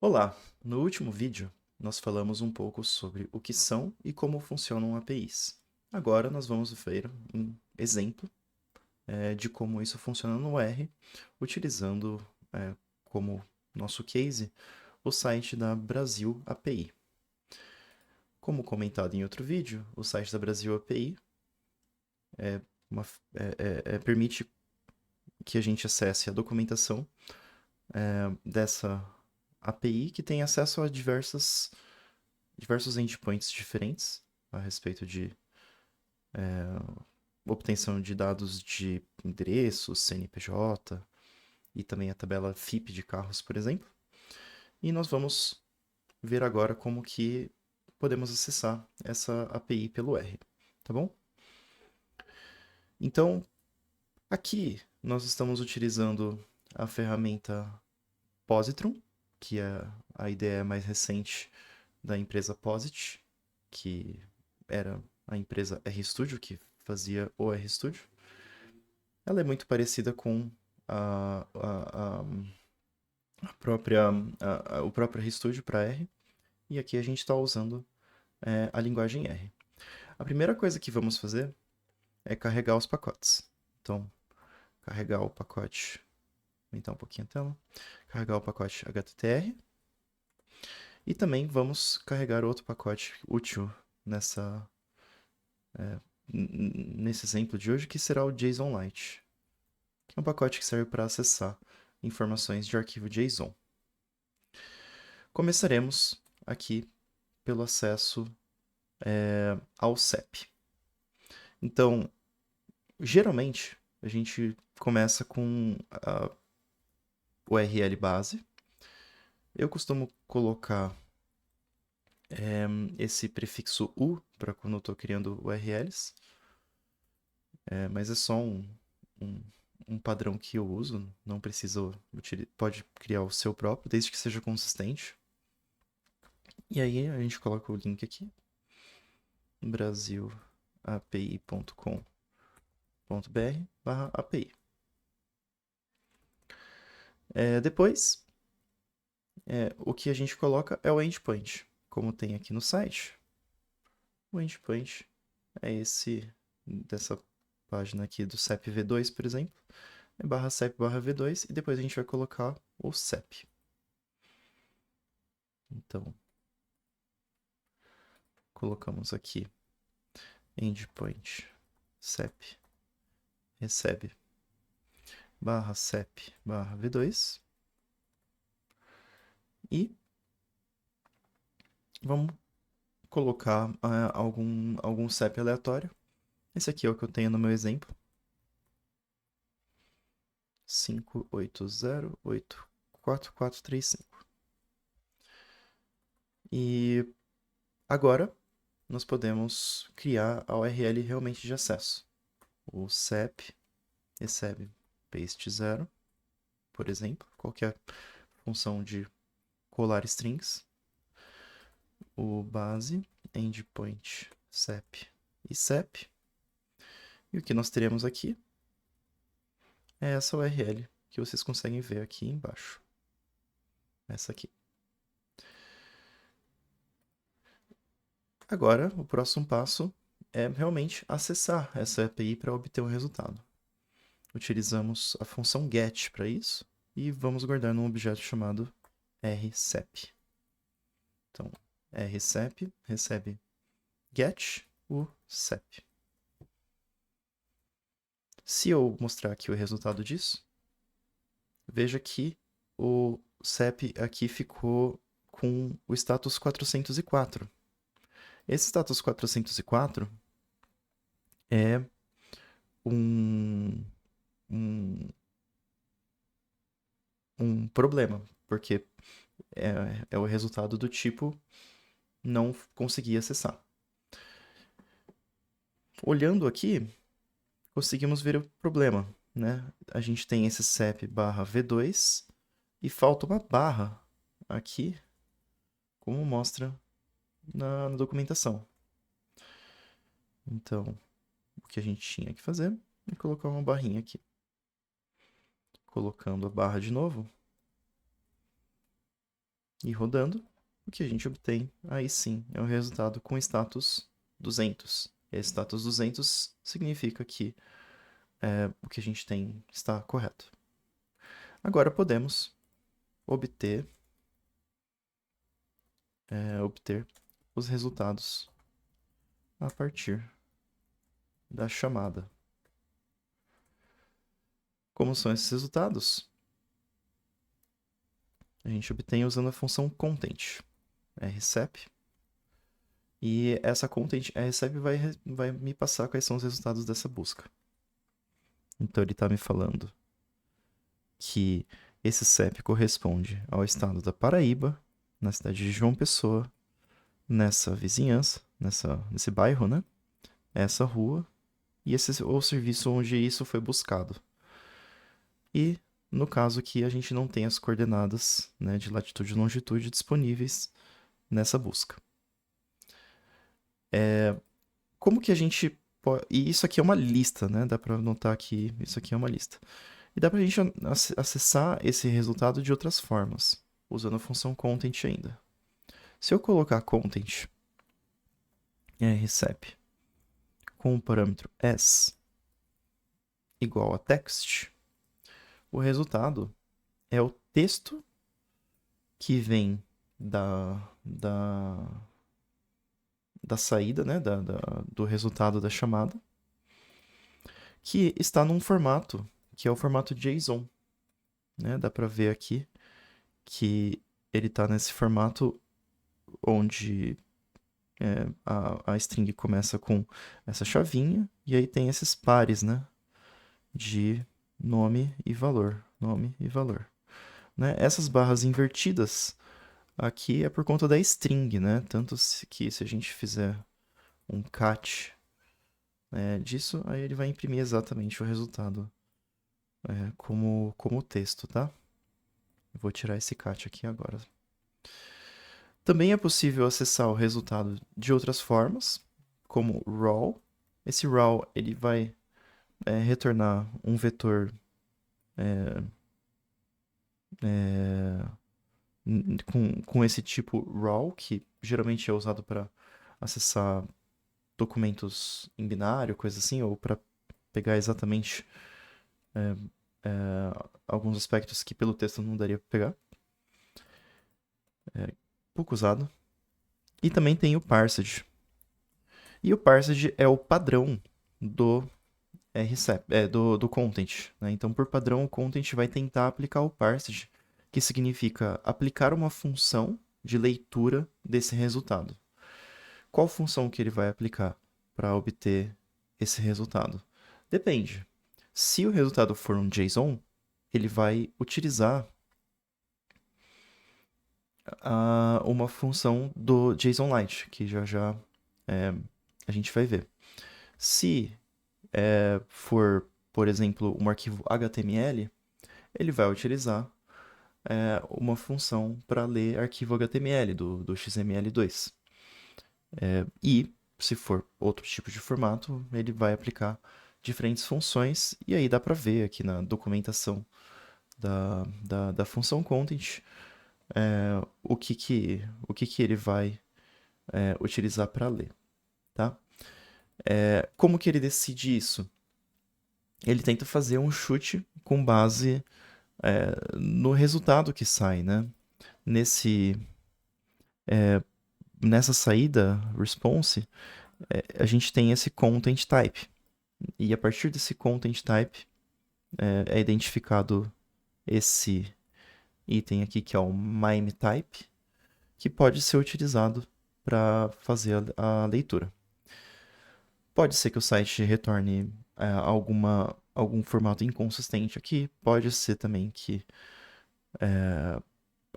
Olá! No último vídeo, nós falamos um pouco sobre o que são e como funcionam APIs. Agora nós vamos ver um exemplo de como isso funciona no R, utilizando como nosso case o site da Brasil API. Como comentado em outro vídeo, o site da Brasil API permite que a gente acesse a documentação dessa API, que tem acesso a diversos endpoints diferentes a respeito de obtenção de dados de endereço, CNPJ e também a tabela FIP de carros, por exemplo. E nós vamos ver agora como que podemos acessar essa API pelo R, tá bom? Então, aqui nós estamos utilizando a ferramenta Positron, que é a ideia mais recente da empresa Posit, que era a empresa RStudio, que fazia o RStudio. Ela é muito parecida com a, a, a, a própria, o próprio RStudio para R, e aqui a gente está usando a linguagem R. A primeira coisa que vamos fazer é carregar os pacotes. Então, carregar o pacote, vou aumentar um pouquinho a tela, carregar o pacote HTTR, e também vamos carregar outro pacote útil nesse exemplo de hoje, que será o JSONLite, que é um pacote que serve para acessar informações de arquivo JSON. Começaremos aqui pelo acesso ao CEP. Então, geralmente, a gente começa com a URL base. Eu costumo colocar esse prefixo U para quando eu estou criando URLs, mas é só um, um padrão que eu uso, não preciso pode criar o seu próprio, desde que seja consistente. E aí a gente coloca o link aqui, brasilapi.com.br/API. Depois, o que a gente coloca é o endpoint, como tem aqui no site. O endpoint é esse dessa página aqui do CEP V2, por exemplo, é /CEP/V2, e depois a gente vai colocar o CEP. Então, colocamos aqui endpoint CEP recebe /CEP/V2 e vamos colocar algum CEP aleatório. Esse aqui é o que eu tenho no meu exemplo. 5808445. E agora nós podemos criar a URL realmente de acesso. O CEP recebe paste 0, por exemplo, qualquer função de colar strings. O base, endpoint, CEP e CEP. E o que nós teremos aqui é essa URL que vocês conseguem ver aqui embaixo. Essa aqui. Agora, o próximo passo é realmente acessar essa API para obter um resultado. Utilizamos a função get para isso e vamos guardar num objeto chamado rcep. Então, rcep recebe get o cep. Se eu mostrar aqui o resultado disso, veja que o CEP aqui ficou com o status 404. Esse status 404 é um, um, um problema, porque é o resultado do tipo não consegui acessar. Olhando aqui, conseguimos ver o problema, né? A gente tem esse CEP/V2 e falta uma barra aqui, como mostra na documentação. Então, o que a gente tinha que fazer é colocar uma barrinha aqui. Colocando a barra de novo, e rodando, o que a gente obtém, aí sim, é um resultado com status 200. Esse status 200 significa que o que a gente tem está correto. Agora podemos obter os resultados a partir da chamada. Como são esses resultados? A gente obtém usando a função content, recep. E essa content recep vai me passar quais são os resultados dessa busca. Então ele está me falando que esse CEP corresponde ao estado da Paraíba, na cidade de João Pessoa, nessa vizinhança, nesse bairro, né? Essa rua, e esse é o serviço onde isso foi buscado. E no caso aqui a gente não tem as coordenadas, né, de latitude e longitude disponíveis nessa busca. Como que a gente pode... E isso aqui é uma lista, né? Dá para notar que isso aqui é uma lista. E dá para a gente acessar esse resultado de outras formas, usando a função content ainda. Se eu colocar content recep com o parâmetro s igual a text, o resultado é o texto que vem da saída, né, do resultado da chamada, que está num formato que é o formato JSON. Né? Dá para ver aqui que ele está nesse formato onde a string começa com essa chavinha e aí tem esses pares, né, de nome e valor, né? Essas barras invertidas aqui é por conta da string, né? Tanto que se a gente fizer um cat disso, aí ele vai imprimir exatamente o resultado como texto, tá? Eu vou tirar esse cat aqui agora. Também é possível acessar o resultado de outras formas, como raw. Esse raw ele vai retornar um vetor com esse tipo raw, que geralmente é usado para acessar documentos em binário, coisa assim, ou para pegar exatamente alguns aspectos que pelo texto não daria para pegar. Pouco usado. E também tem o parsed. E o parsed é o padrão do do content. Né? Então, por padrão, o content vai tentar aplicar o parsed, que significa aplicar uma função de leitura desse resultado. Qual função que ele vai aplicar para obter esse resultado? Depende. Se o resultado for um JSON, ele vai utilizar uma função do JSONLite, que já a gente vai ver. Se for, por exemplo, um arquivo HTML, ele vai utilizar uma função para ler arquivo HTML do XML2. E, se for outro tipo de formato, ele vai aplicar diferentes funções, e aí dá para ver aqui na documentação da função content o que ele vai utilizar para ler. Tá? Como que ele decide isso? Ele tenta fazer um chute com base no resultado que sai, né? Nessa saída response, a gente tem esse content type. E a partir desse content type é identificado esse item aqui, que é o MIME type, que pode ser utilizado para fazer a leitura. Pode ser que o site retorne algum formato inconsistente aqui, pode ser também que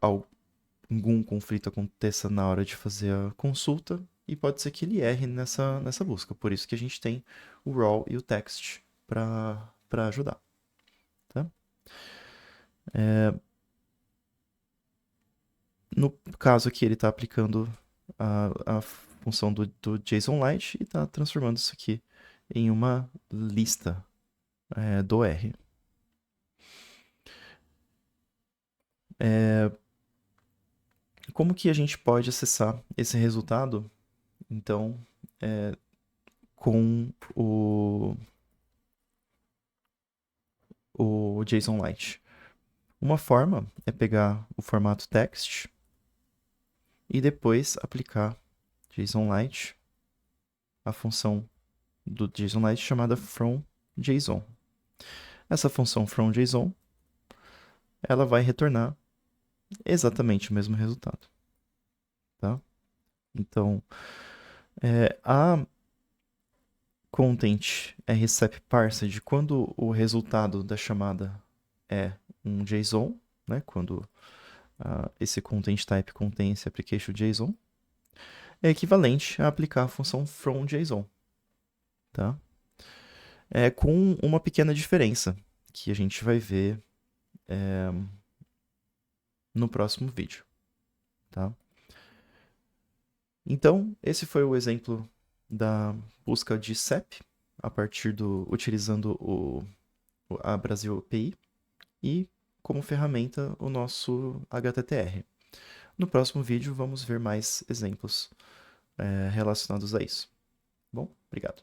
algum conflito aconteça na hora de fazer a consulta, e pode ser que ele erre nessa busca. Por isso que a gente tem o raw e o text para ajudar. Tá? No caso aqui, ele está aplicando a função do JSONLite e está transformando isso aqui em uma lista do R. como que a gente pode acessar esse resultado, então, com o JSONLite? Uma forma é pegar o formato text e depois aplicar JSONLite, a função do JSONLite chamada fromJSON. Essa função fromJSON, ela vai retornar exatamente o mesmo resultado, tá? Então, a content RCEP parsed, quando o resultado da chamada é um JSON, né? Quando esse content type contém esse application JSON, é equivalente a aplicar a função fromJSON, tá? Com uma pequena diferença que a gente vai ver no próximo vídeo, tá? Então, esse foi o exemplo da busca de CEP utilizando a Brasil API e como ferramenta o nosso HTTR. No próximo vídeo vamos ver mais exemplos relacionados a isso. Bom, obrigado.